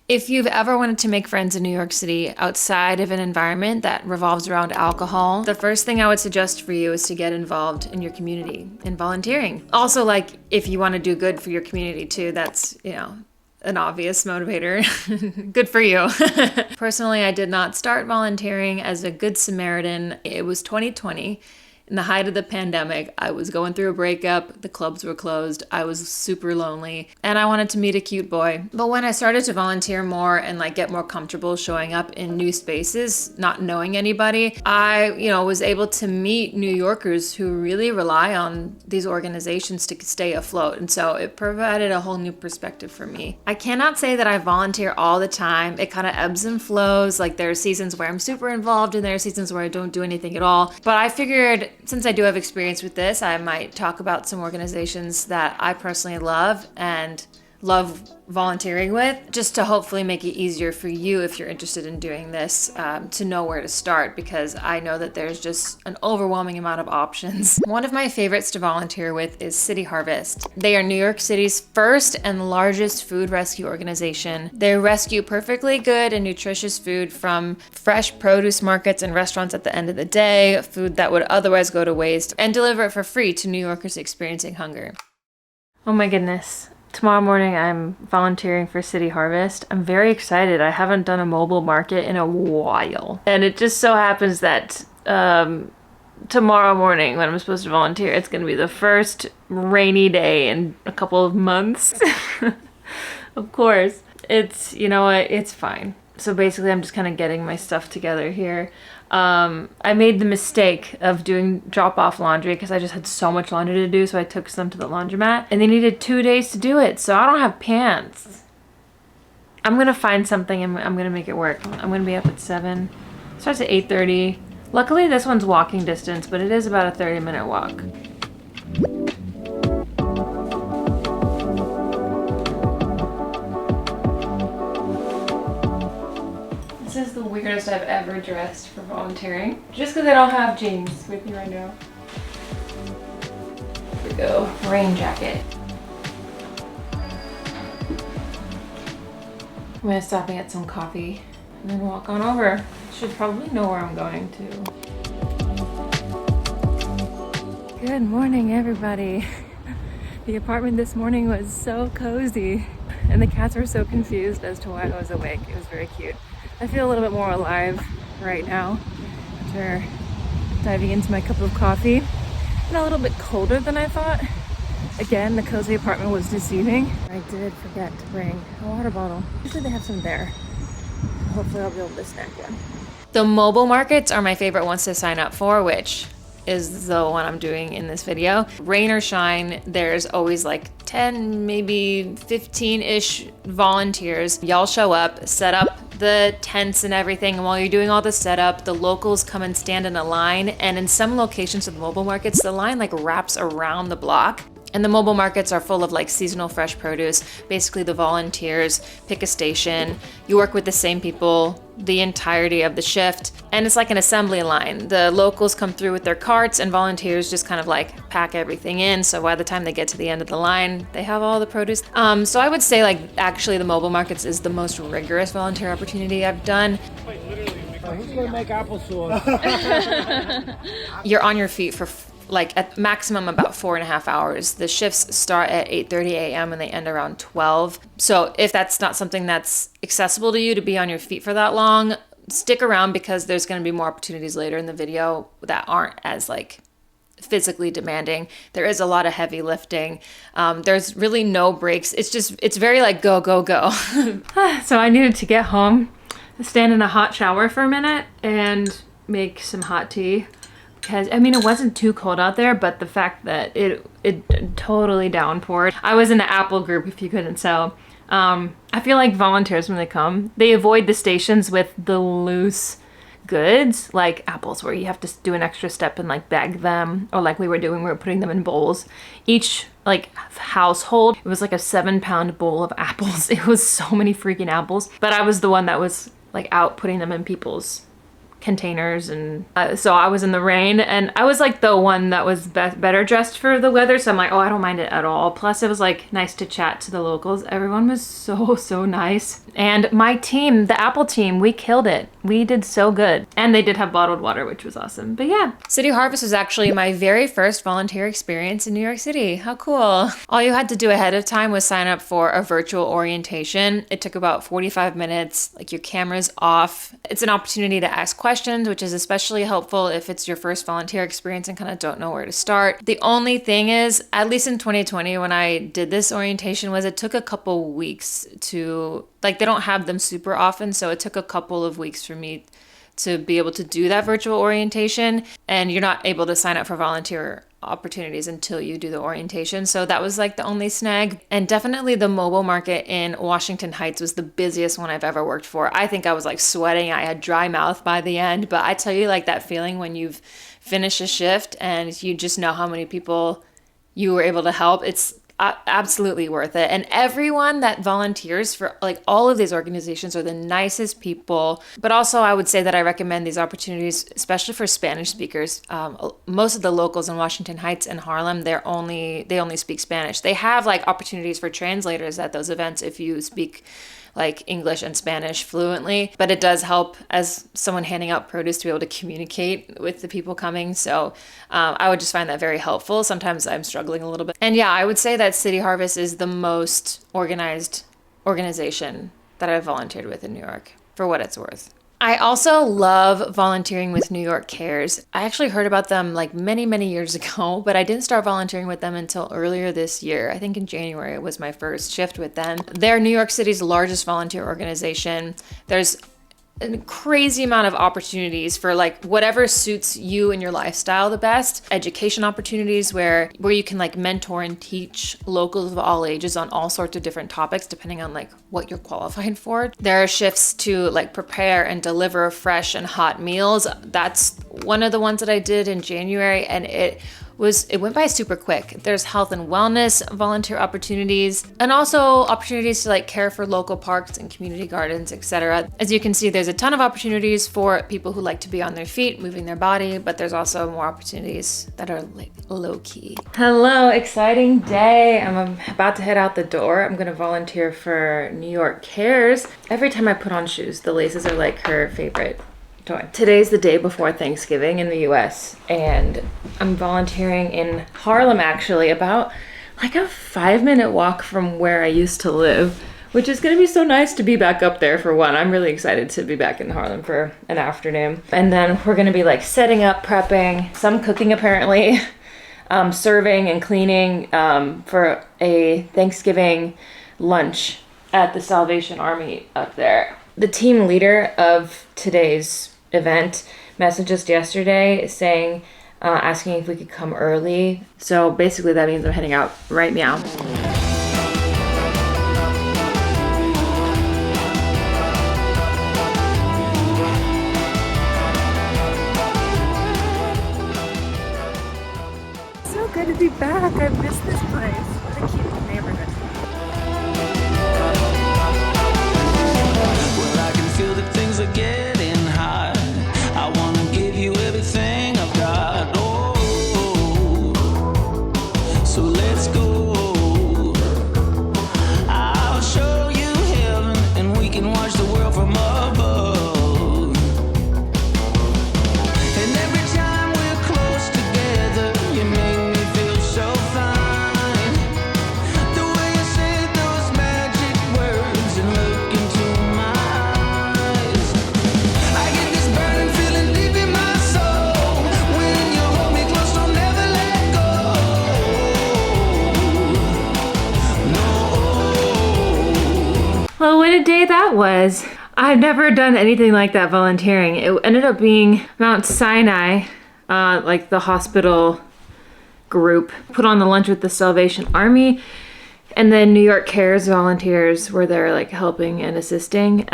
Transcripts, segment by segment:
If you've ever wanted to make friends in New York City outside of an environment that revolves around alcohol, the first thing I would suggest for you is to get involved in your community in volunteering. Also, like, if you want to do good for your community too, that's, an obvious motivator. Good for you. Personally, I did not start volunteering as a good Samaritan. It was 2020. In the height of the pandemic, I was going through a breakup, the clubs were closed, I was super lonely, and I wanted to meet a cute boy. But when I started to volunteer more and get more comfortable showing up in new spaces, not knowing anybody, I, was able to meet New Yorkers who really rely on these organizations to stay afloat. And so it provided a whole new perspective for me. I cannot say that I volunteer all the time. It kind of ebbs and flows. Like, there are seasons where I'm super involved and there are seasons where I don't do anything at all. But I figured, since I do have experience with this, I might talk about some organizations that I personally love and love volunteering with, just to hopefully make it easier for you if you're interested in doing this, to know where to start, because I know that there's just an overwhelming amount of options. One of my favorites to volunteer with is City Harvest. They are New York City's first and largest food rescue organization. They rescue perfectly good and nutritious food from fresh produce markets and restaurants at the end of the day, food that would otherwise go to waste, and deliver it for free to New Yorkers experiencing hunger. Oh my goodness. Tomorrow morning I'm volunteering for City Harvest. I'm very excited. I haven't done a mobile market in a while. And it just so happens that tomorrow morning when I'm supposed to volunteer, it's going to be the first rainy day in a couple of months. Of course. It's, it's fine. So basically I'm just kind of getting my stuff together here. I made the mistake of doing drop-off laundry because I just had so much laundry to do, so I took some to the laundromat, and they needed 2 days to do it, so I don't have pants. I'm gonna find something and I'm gonna make it work. I'm gonna be up at 7. It starts at 8:30. Luckily this one's walking distance, but it is about a 30-minute walk. This is the weirdest I've ever dressed for volunteering. Just because I don't have jeans with me right now. Here we go. Rain jacket. I'm gonna stop and get some coffee and then walk on over. Should probably know where I'm going to. Good morning, everybody. The apartment this morning was so cozy and the cats were so confused as to why I was awake. It was very cute. I feel a little bit more alive right now after diving into my cup of coffee. And a little bit colder than I thought. Again, the cozy apartment was deceiving. I did forget to bring a water bottle. Usually they have some there. Hopefully I'll be able to snag one. The mobile markets are my favorite ones to sign up for, which is the one I'm doing in this video. Rain or shine, there's always 10, maybe 15-ish volunteers. Y'all show up, set up the tents and everything, and while you're doing all the setup, the locals come and stand in a line, and in some locations of the mobile markets, the line wraps around the block. And the mobile markets are full of seasonal fresh produce. Basically the volunteers pick a station, you work with the same people the entirety of the shift, and it's like an assembly line. The locals come through with their carts and volunteers just kind of pack everything in, so by the time they get to the end of the line, they have all the produce. So I would say actually the mobile markets is the most rigorous volunteer opportunity I've done. Who's gonna make applesauce? You're on your feet for at maximum about 4.5 hours. The shifts start at 8:30 a.m. and they end around 12. So if that's not something that's accessible to you to be on your feet for that long, stick around because there's going to be more opportunities later in the video that aren't as physically demanding. There is a lot of heavy lifting. There's really no breaks. It's very go, go, go. So I needed to get home, stand in a hot shower for a minute and make some hot tea. Because, it wasn't too cold out there, but the fact that it totally downpoured. I was in the Apple group, if you couldn't tell. I feel like volunteers, when they come, they avoid the stations with the loose goods, like apples, where you have to do an extra step and bag them, or we were doing, we were putting them in bowls. Each household, it was a 7-pound bowl of apples. It was so many freaking apples. But I was the one that was out putting them in people's containers, and so I was in the rain, and I was like the one that was better dressed for the weather, so I'm like, oh, I don't mind it at all. Plus it was like nice to chat to the locals. Everyone was so nice, and my team, the Apple team, we killed it. We did so good, and they did have bottled water, which was awesome. But yeah, City Harvest was actually my very first volunteer experience in New York City. How cool. All you had to do ahead of time was sign up for a virtual orientation. It took about 45 minutes, like your camera's off. It's an opportunity to ask questions, which is especially helpful if it's your first volunteer experience and kind of don't know where to start. The only thing is, at least in 2020 when I did this orientation, was it took a couple weeks to, like, they don't have them super often, so it took a couple of weeks for me to be able to do that virtual orientation, and you're not able to sign up for volunteer opportunities until you do the orientation. So that was like the only snag. And definitely the mobile market in Washington Heights was the busiest one I've ever worked for. I think I was like sweating. I had dry mouth by the end, but I tell you, like, that feeling when you've finished a shift and you just know how many people you were able to help, it's absolutely worth it. And everyone that volunteers for like all of these organizations are the nicest people. But also I would say that I recommend these opportunities, especially for Spanish speakers. Most of the locals in Washington Heights and Harlem, they only speak Spanish. They have like opportunities for translators at those events if you speak like English and Spanish fluently, but it does help as someone handing out produce to be able to communicate with the people coming. So I would just find that very helpful. Sometimes I'm struggling a little bit. And yeah, I would say that City Harvest is the most organized organization that I've volunteered with in New York, for what it's worth. I also love volunteering with New York Cares. I actually heard about them like many years ago, but I didn't start volunteering with them until earlier this year. I think in January was my first shift with them. They're New York City's largest volunteer organization. There's a crazy amount of opportunities for like whatever suits you and your lifestyle the best. Education opportunities where you can like mentor and teach locals of all ages on all sorts of different topics depending on like what you're qualified for. There are shifts to like prepare and deliver fresh and hot meals. That's one of the ones that I did in January, and it went by super quick. There's health and wellness volunteer opportunities, and also opportunities to like care for local parks and community gardens, etc. As you can see, there's a ton of opportunities for people who like to be on their feet, moving their body, but there's also more opportunities that are like low key. Hello, exciting day. I'm about to head out the door. I'm gonna volunteer for New York Cares. Every time I put on shoes, the laces are like her favorite toy. Today's the day before Thanksgiving in the US, and I'm volunteering in Harlem, actually, about like a 5-minute walk from where I used to live, which is gonna be so nice to be back up there for one. I'm really excited to be back in Harlem for an afternoon. And then we're gonna be like setting up, prepping, some cooking apparently, serving and cleaning for a Thanksgiving lunch at the Salvation Army up there. The team leader of today's event messaged us yesterday saying, asking if we could come early. So basically that means I'm heading out right now. So good to be back. I miss this place. What a cute neighborhood. Well, I can feel that things are getting hot. I want to give you everything I've got. Oh, so let's go. I'll show you heaven, and we can watch the world from above. And every time we're close together, you make me feel so fine. The way you say those magic words and look into my eyes, I get this burning feeling deep in my soul. When you hold me close, don't never let go. No. Well, what a day that was. I've never done anything like that volunteering. It ended up being Mount Sinai, like the hospital group, put on the lunch with the Salvation Army, and then New York Cares volunteers were there like helping and assisting.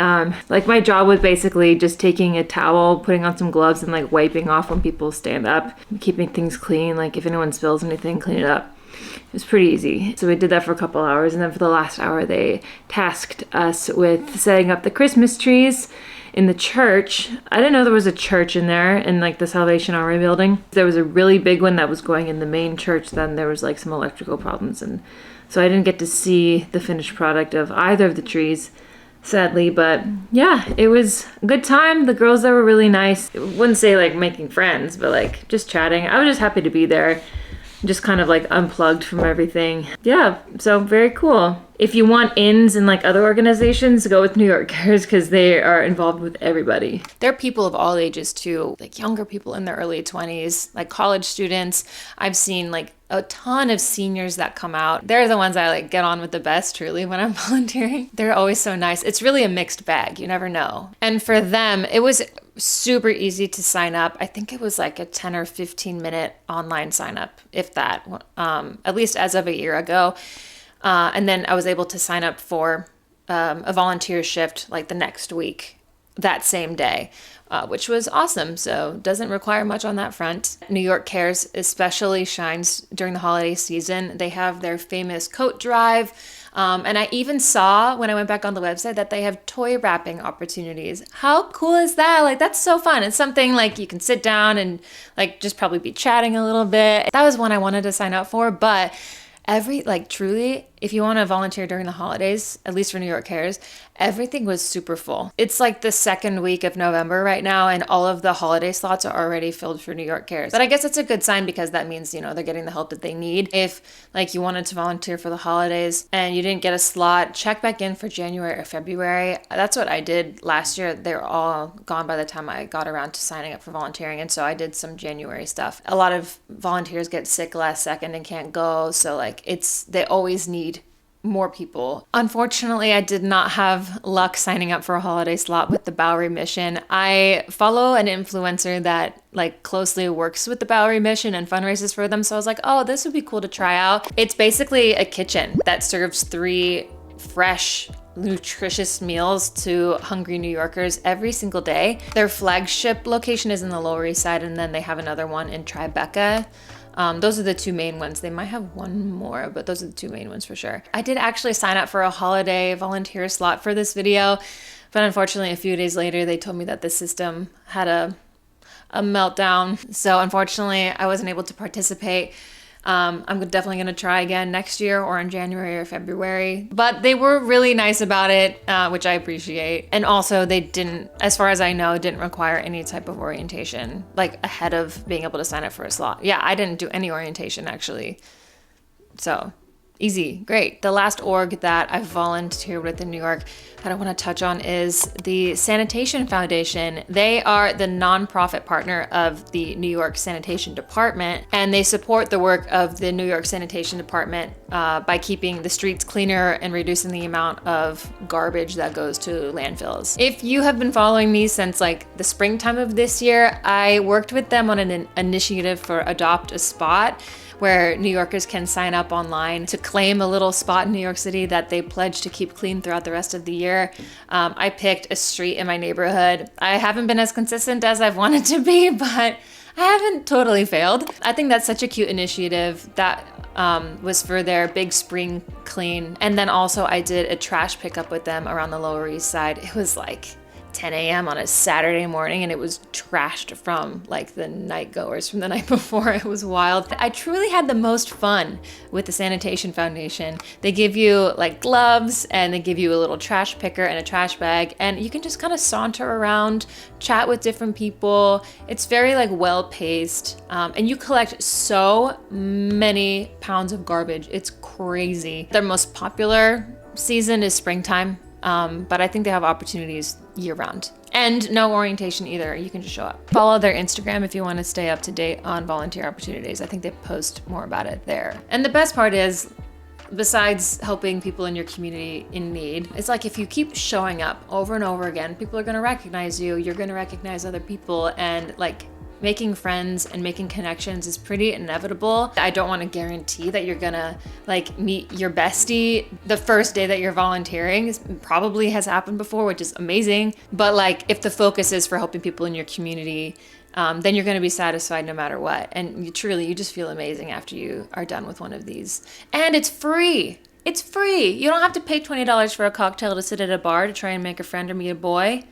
Like my job was basically just taking a towel, putting on some gloves, and like wiping off when people stand up, keeping things clean. Like if anyone spills anything, clean it up. It was pretty easy. So we did that for a couple hours, and then for the last hour they tasked us with setting up the Christmas trees in the church. I didn't know there was a church in there in like the Salvation Army building. There was a really big one that was going in the main church. Then there was like some electrical problems, and so I didn't get to see the finished product of either of the trees, sadly. But yeah, it was a good time. The girls there were really nice. I wouldn't say like making friends, but like just chatting. I was just happy to be there. Just kind of like unplugged from everything. Yeah, so very cool. If you want ins in like other organizations, go with New York Cares because they are involved with everybody. They're people of all ages too, like younger people in their early 20s, like college students. I've seen like a ton of seniors that come out. They're the ones I like get on with the best, truly, when I'm volunteering. They're always so nice. It's really a mixed bag. You never know. And for them, it was super easy to sign up. I think it was like a 10 or 15 minute online sign up, if that, at least as of a year ago. And then I was able to sign up for a volunteer shift like the next week, that same day, which was awesome. So doesn't require much on that front. New York Cares especially shines during the holiday season. They have their famous coat drive. And I even saw when I went back on the website that they have toy wrapping opportunities. How cool is that? Like, that's so fun. It's something like you can sit down and like just probably be chatting a little bit. That was one I wanted to sign up for, but truly, if you want to volunteer during the holidays, at least for New York Cares, everything was super full. It's like the second week of November right now, and all of the holiday slots are already filled for New York Cares. But I guess it's a good sign because that means, they're getting the help that they need. If like you wanted to volunteer for the holidays and you didn't get a slot, check back in for January or February. That's what I did last year. They were all gone by the time I got around to signing up for volunteering. And so I did some January stuff. A lot of volunteers get sick last second and can't go. So like they always need more people. Unfortunately, I did not have luck signing up for a holiday slot with the Bowery Mission. I follow an influencer that like closely works with the Bowery Mission and fundraises for them. So I was like, oh, this would be cool to try out. It's basically a kitchen that serves 3 fresh, nutritious meals to hungry New Yorkers every single day. Their flagship location is in the Lower East Side, and then they have another one in Tribeca. Those are the 2 main ones. They might have one more, but those are the 2 main ones for sure. I did actually sign up for a holiday volunteer slot for this video, but unfortunately a few days later they told me that the system had a meltdown. So unfortunately I wasn't able to participate. I'm definitely going to try again next year or in January or February. But they were really nice about it, which I appreciate. And also they didn't, as far as I know, didn't require any type of orientation, like ahead of being able to sign up for a slot. Yeah, I didn't do any orientation actually. So easy, great. The last org that I've volunteered with in New York that I want to touch on is the Sanitation Foundation. They are the nonprofit partner of the New York Sanitation Department, and they support the work of the New York Sanitation Department by keeping the streets cleaner and reducing the amount of garbage that goes to landfills. If you have been following me since like the springtime of this year, I worked with them on an initiative for Adopt a Spot, where New Yorkers can sign up online to claim a little spot in New York City that they pledge to keep clean throughout the rest of the year. I picked a street in my neighborhood. I haven't been as consistent as I've wanted to be, but I haven't totally failed. I think that's such a cute initiative. That was for their big spring clean. And then also I did a trash pickup with them around the Lower East Side. It was like 10 a.m. on a Saturday morning, and it was trashed from like the night goers from the night before. It was wild. I truly had the most fun with the Sanitation Foundation. They give you like gloves, and they give you a little trash picker and a trash bag, and you can just kind of saunter around, chat with different people. It's very like well-paced, and you collect so many pounds of garbage. It's crazy. Their most popular season is springtime. But I think they have opportunities year round. And no orientation either. You can just show up. Follow their Instagram if you want to stay up to date on volunteer opportunities. I think they post more about it there. And the best part is, besides helping people in your community in need, it's like if you keep showing up over and over again, people are going to recognize you. You're going to recognize other people, and like making friends and making connections is pretty inevitable. I don't want to guarantee that you're gonna like meet your bestie the first day that you're volunteering. It probably has happened before, which is amazing. But like if the focus is for helping people in your community, then you're gonna be satisfied no matter what. And you just feel amazing after you are done with one of these. And it's free. It's free. You don't have to pay $20 for a cocktail to sit at a bar to try and make a friend or meet a boy.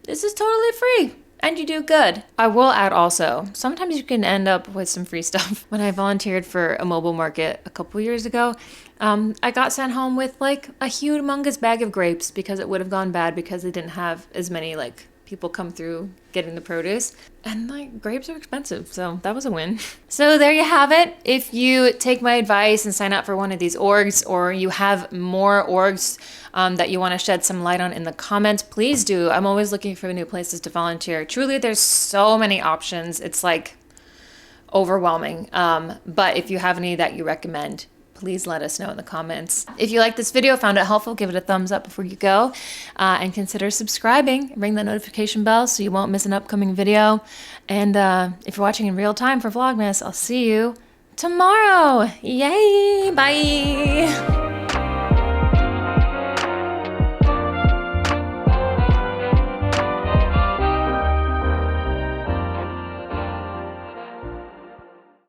this is totally free. And you do good. I will add also, sometimes you can end up with some free stuff. When I volunteered for a mobile market a couple years ago, I got sent home with like a humongous bag of grapes because it would have gone bad because they didn't have as many like people come through getting the produce. And like grapes are expensive, so that was a win. So there you have it. If you take my advice and sign up for one of these orgs, or you have more orgs that you want to shed some light on in the comments, please do. I'm always looking for new places to volunteer. Truly, there's so many options. It's like overwhelming. But if you have any that you recommend, please let us know in the comments. If you like this video, found it helpful, give it a thumbs up before you go, and consider subscribing. Ring that notification bell so you won't miss an upcoming video. And if you're watching in real time for Vlogmas, I'll see you tomorrow. Yay! Bye!